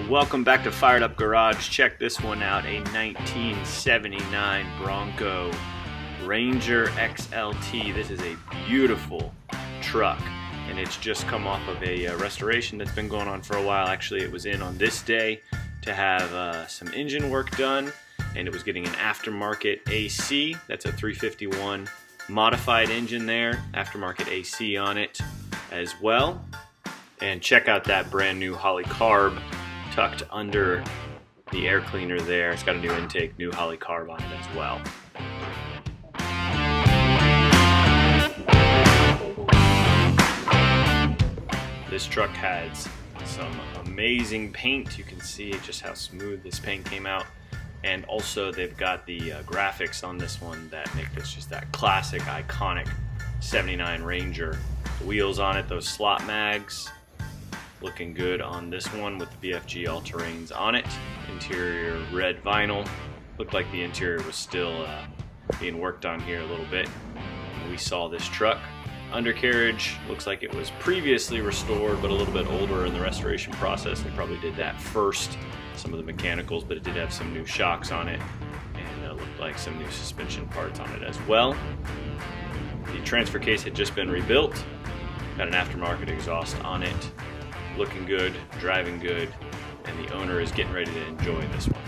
Welcome back to Fired Up Garage. Check this one out, a 1979 Bronco Ranger XLT. This is a beautiful truck, and it's just come off of a restoration that's been going on for a while. Actually, it was in on this day to have some engine work done, and it was getting an aftermarket AC. That's a 351 modified engine there, aftermarket AC on it as well. And check out that brand new Holley carb tucked under the air cleaner there. It's got a new intake, new Holley carb on it as well. This truck has some amazing paint. You can see just how smooth this paint came out. And also they've got the graphics on this one that make this just that classic, iconic 79 Ranger. The wheels on it, those slot mags, looking good on this one with the BFG all-terrains on it. Interior red vinyl. Looked like the interior was still being worked on here a little bit when we saw this truck. Undercarriage looks like it was previously restored, but a little bit older in the restoration process. They probably did that first, some of the mechanicals, but it did have some new shocks on it, and it looked like some new suspension parts on it as well. The transfer case had just been rebuilt. Got an aftermarket exhaust on it. Looking good, driving good, and the owner is getting ready to enjoy this one.